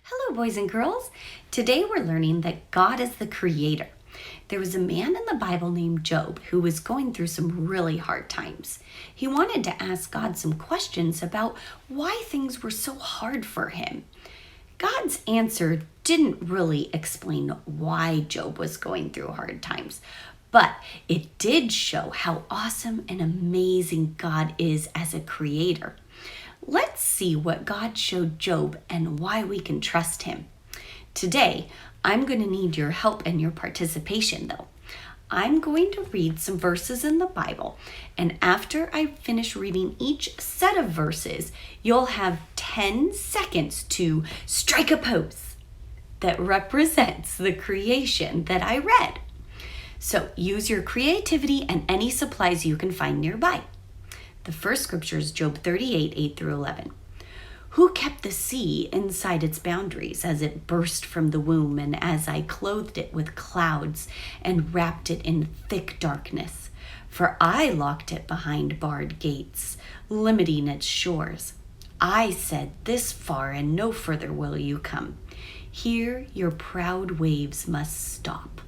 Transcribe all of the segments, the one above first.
Hello, boys and girls. Today we're learning that God is the creator. There was a man in the Bible named Job who was going through some really hard times. He wanted to ask God some questions about why things were so hard for him. God's answer didn't really explain why Job was going through hard times, but it did show how awesome and amazing God is as a creator. Let's see what God showed Job and why we can trust him. Today, I'm going to need your help and your participation though. I'm going to read some verses in the Bible, and after I finish reading each set of verses, you'll have 10 seconds to strike a pose that represents the creation that I read. So use your creativity and any supplies you can find nearby. The first scripture is Job 38, 8 through 11. Who kept the sea inside its boundaries as it burst from the womb and as I clothed it with clouds and wrapped it in thick darkness? For I locked it behind barred gates, limiting its shores. I said, this far and no further will you come. Here your proud waves must stop.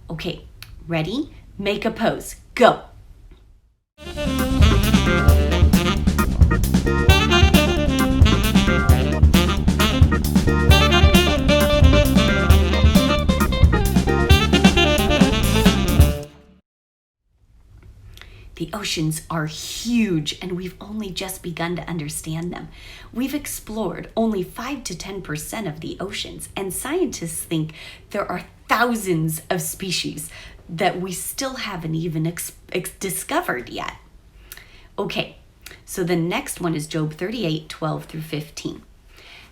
Okay, ready? Make a pose. Go. The oceans are huge, and we've only just begun to understand them. We've explored only 5 to 10% of the oceans, and scientists think there are thousands of species that we still haven't even discovered yet. Okay, so the next one is Job 38, 12 through 15.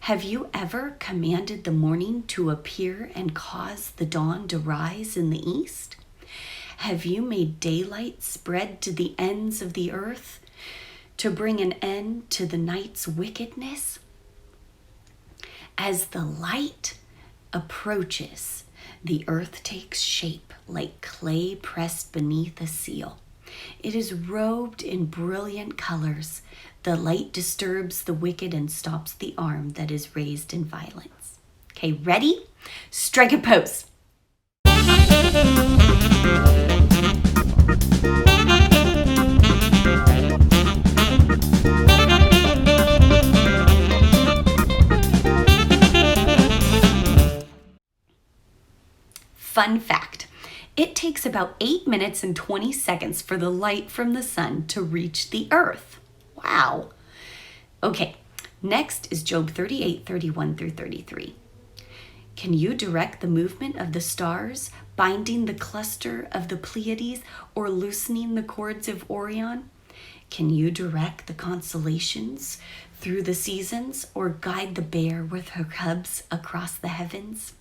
Have you ever commanded the morning to appear and cause the dawn to rise in the east? Have you made daylight spread to the ends of the earth to bring an end to the night's wickedness? As the light approaches, the earth takes shape like clay pressed beneath a seal. It is robed in brilliant colors. The light disturbs the wicked and stops the arm that is raised in violence. Okay, ready? Strike a pose. Fun fact, it takes about 8 minutes and 20 seconds for the light from the sun to reach the earth. Wow. Okay, next is Job 38, 31 through 33. Can you direct the movement of the stars, binding the cluster of the Pleiades or loosening the cords of Orion? Can you direct the constellations through the seasons or guide the bear with her cubs across the heavens?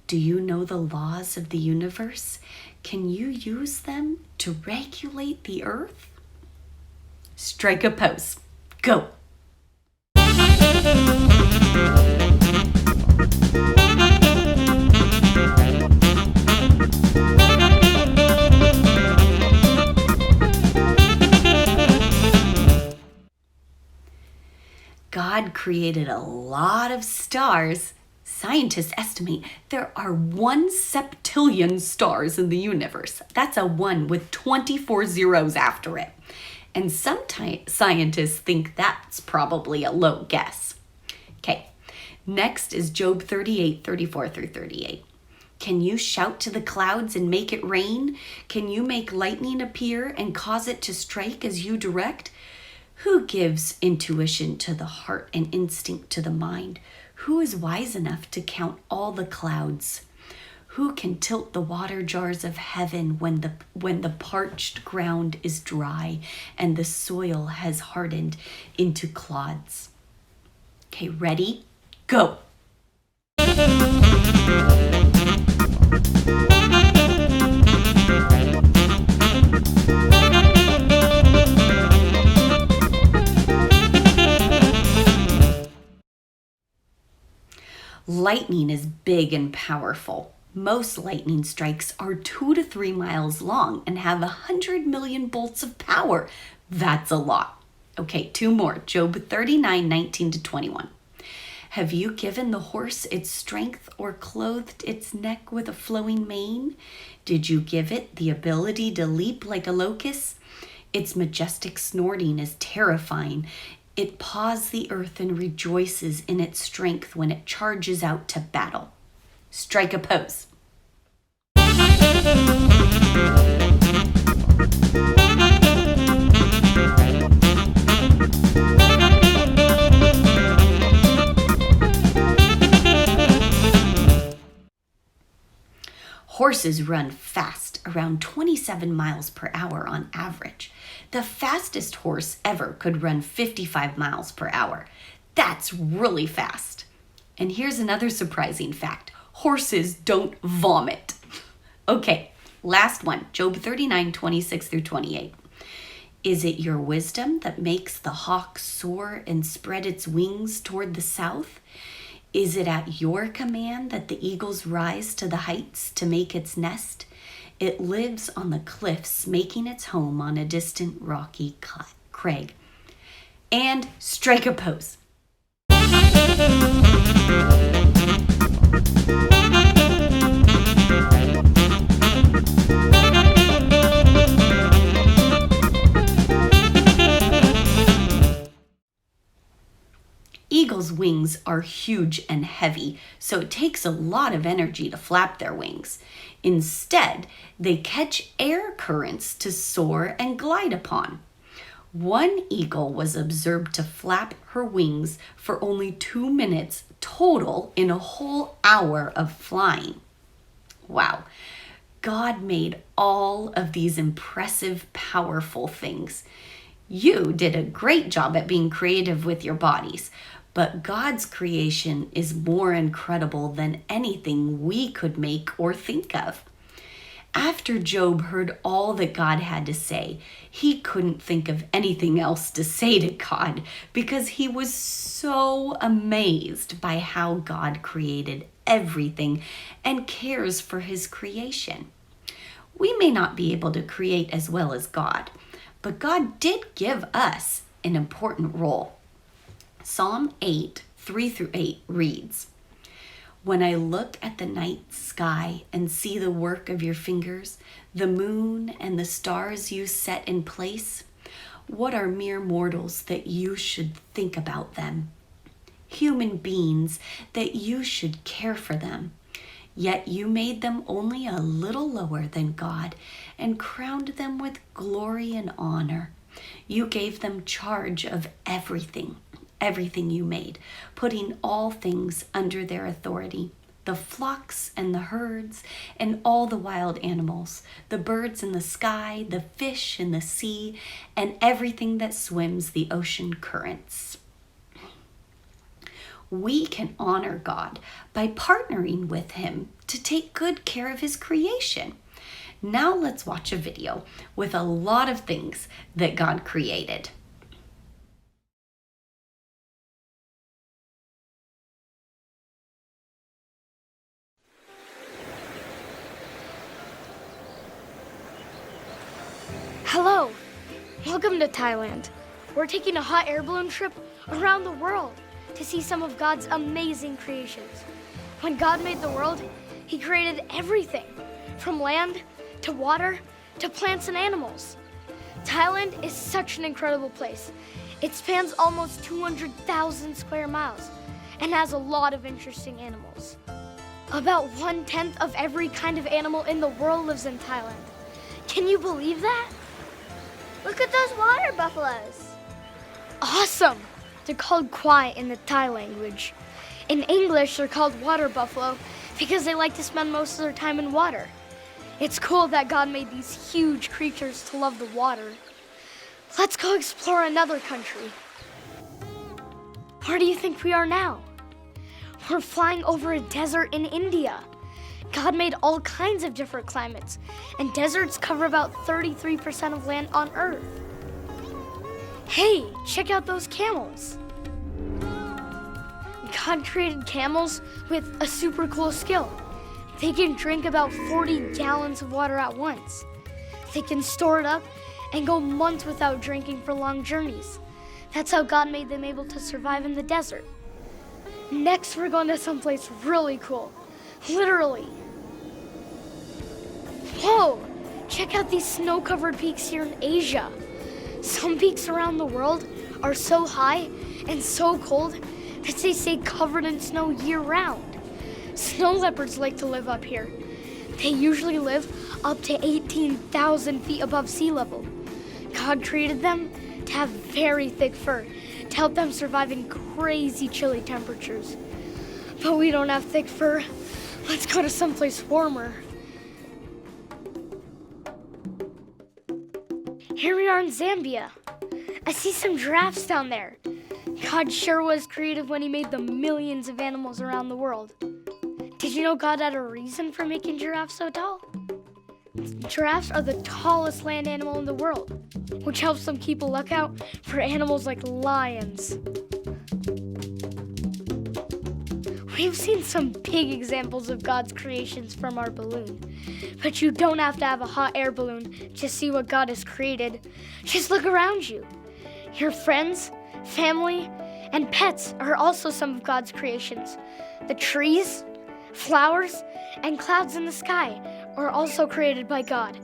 Do you know the laws of the universe? Can you use them to regulate the earth? Strike a pose. Go. God created a lot of stars. Scientists estimate there are 1 septillion stars in the universe. That's a 1 with 24 zeros after it. And some scientists think that's probably a low guess. Okay, next is Job 38, 34 through 38. Can you shout to the clouds and make it rain? Can you make lightning appear and cause it to strike as you direct? Who gives intuition to the heart and instinct to the mind? Who is wise enough to count all the clouds? Who can tilt the water jars of heaven when the parched ground is dry and the soil has hardened into clods? Okay, ready? Go. Lightning is big and powerful. Most lightning strikes are 2 to 3 miles long and have 100 million bolts of power. That's a lot. Okay, 2 more. Job 39, 19 to 21. Have you given the horse its strength or clothed its neck with a flowing mane? Did you give it the ability to leap like a locust? Its majestic snorting is terrifying. It paws the earth and rejoices in its strength when it charges out to battle. Strike a pose. Horses run fast, around 27 miles per hour on average. The fastest horse ever could run 55 miles per hour. That's really fast. And here's another surprising fact. Horses don't vomit. Okay, last one, Job 39, 26 through 28. Is it your wisdom that makes the hawk soar and spread its wings toward the south? Is it at your command that the eagles rise to the heights to make its nest? It lives on the cliffs, making its home on a distant rocky crag. And strike a pose. Eagles' wings are huge and heavy, so it takes a lot of energy to flap their wings. Instead, they catch air currents to soar and glide upon. One eagle was observed to flap her wings for only 2 minutes total in a whole hour of flying. Wow. God made all of these impressive, powerful things. You did a great job at being creative with your bodies, but God's creation is more incredible than anything we could make or think of. After Job heard all that God had to say, he couldn't think of anything else to say to God because he was so amazed by how God created everything and cares for his creation. We may not be able to create as well as God, but God did give us an important role. Psalm 8, 3 through 8 reads, "When I look at the night sky and see the work of your fingers, the moon and the stars you set in place, what are mere mortals that you should think about them? Human beings that you should care for them. Yet you made them only a little lower than God and crowned them with glory and honor. You gave them charge of everything you made, putting all things under their authority, the flocks and the herds and all the wild animals, the birds in the sky, the fish in the sea, and everything that swims the ocean currents." We can honor God by partnering with him to take good care of his creation. Now let's watch a video with a lot of things that God created. Hello, welcome to Thailand. We're taking a hot air balloon trip around the world to see some of God's amazing creations. When God made the world, he created everything, from land to water to plants and animals. Thailand is such an incredible place. It spans almost 200,000 square miles and has a lot of interesting animals. About 1/10 of every kind of animal in the world lives in Thailand. Can you believe that? Look at those water buffaloes. Awesome! They're called kwai in the Thai language. In English, they're called water buffalo because they like to spend most of their time in water. It's cool that God made these huge creatures to love the water. Let's go explore another country. Where do you think we are now? We're flying over a desert in India. God made all kinds of different climates, and deserts cover about 33% of land on Earth. Hey, check out those camels. God created camels with a super cool skill. They can drink about 40 gallons of water at once. They can store it up and go months without drinking for long journeys. That's how God made them able to survive in the desert. Next, we're going to someplace really cool. Literally. Whoa! Check out these snow-covered peaks here in Asia. Some peaks around the world are so high and so cold that they stay covered in snow year-round. Snow leopards like to live up here. They usually live up to 18,000 feet above sea level. God created them to have very thick fur to help them survive in crazy chilly temperatures. But we don't have thick fur. Let's go to someplace warmer. Here we are in Zambia. I see some giraffes down there. God sure was creative when he made the millions of animals around the world. Did you know God had a reason for making giraffes so tall? Giraffes are the tallest land animal in the world, which helps them keep a lookout for animals like lions. We've seen some big examples of God's creations from our balloon, but you don't have to have a hot air balloon to see what God has created. Just look around you. Your friends, family, and pets are also some of God's creations. The trees, flowers, and clouds in the sky are also created by God.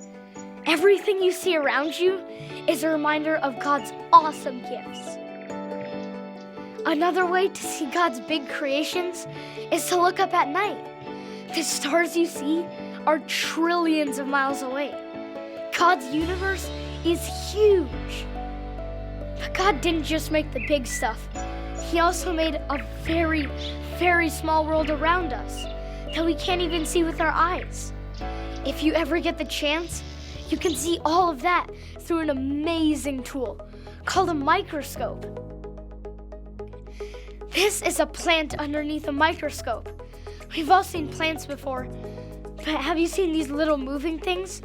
Everything you see around you is a reminder of God's awesome gifts. Another way to see God's big creations is to look up at night. The stars you see are trillions of miles away. God's universe is huge. But God didn't just make the big stuff. He also made a very, very small world around us that we can't even see with our eyes. If you ever get the chance, you can see all of that through an amazing tool called a microscope. This is a plant underneath a microscope. We've all seen plants before, but have you seen these little moving things?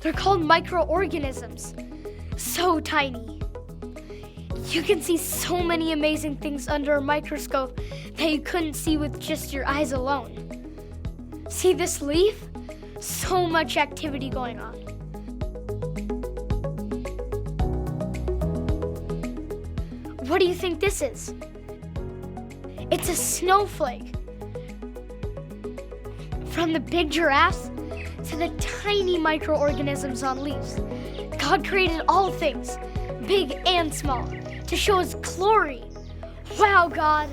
They're called microorganisms. So tiny. You can see so many amazing things under a microscope that you couldn't see with just your eyes alone. See this leaf? So much activity going on. What do you think this is? It's a snowflake. From the big giraffes to the tiny microorganisms on leaves, God created all things, big and small, to show his glory. Wow, God.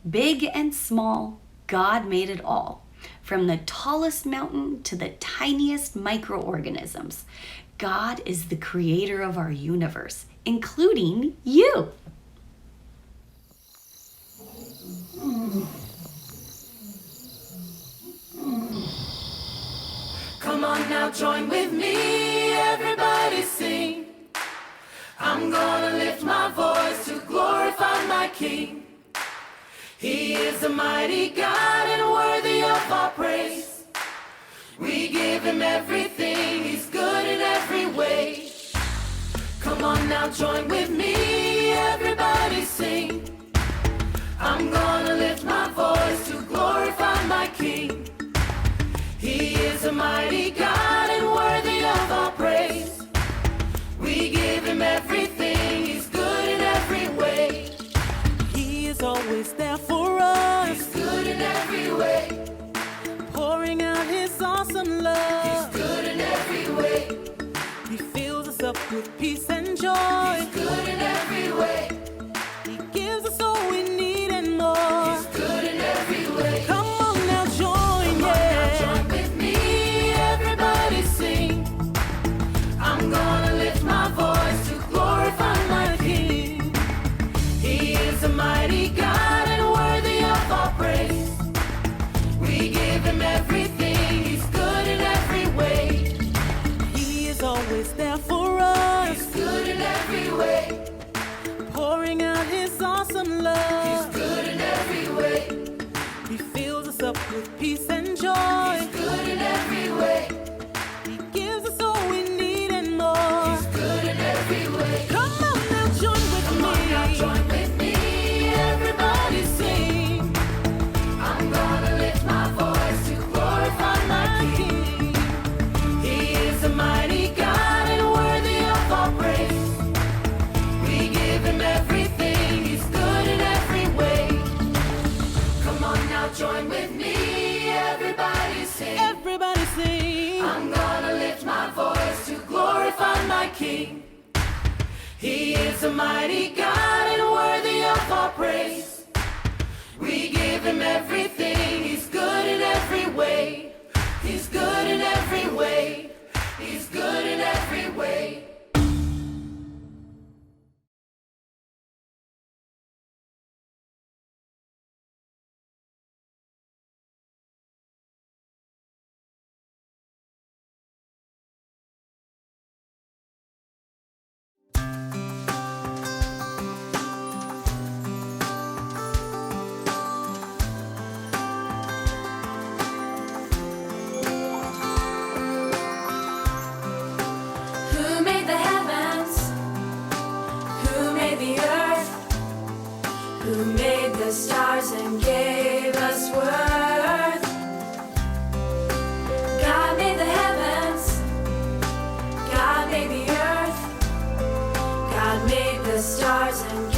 Big and small, God made it all. From the tallest mountain to the tiniest microorganisms, God is the creator of our universe, including you. Come on now, join with me, everybody sing. I'm gonna lift my voice to glorify my King. He is a mighty God and worthy of our praise. We give him everything, he's good in every way. Come on now, join with me, everybody sing. I'm gonna lift my voice to glorify my King. He is a mighty God and worthy of our praise. We give him everything, he's good in every way. He is always there for us. He's good in every way. Pouring out his awesome love. He's good in every way. He fills us up with peace and joy. He's good in every way. He gives us all we need and more. He's good in every way. Come on now, join, Come on now, join with me, everybody sing. I'm gonna lift my voice to glorify my King. He is a mighty God and worthy of our praise. We give him everything, he's good in every way. He is always there for us. He's good in every way. Pouring out his awesome love. He's good in every way. He fills us up with peace and joy. He's good in every way. He gives us all we need and more. He's good in every way. Come on now, join with Come me. on now, join with me, everybody sing. my King. He is a mighty God and worthy of our praise. We give him everything. He's good in every way. He's good in every way. He's good in every way. Who made the heavens? Who made the earth? Who made the stars and gave us worth? God made the heavens. God made the earth. God made the stars and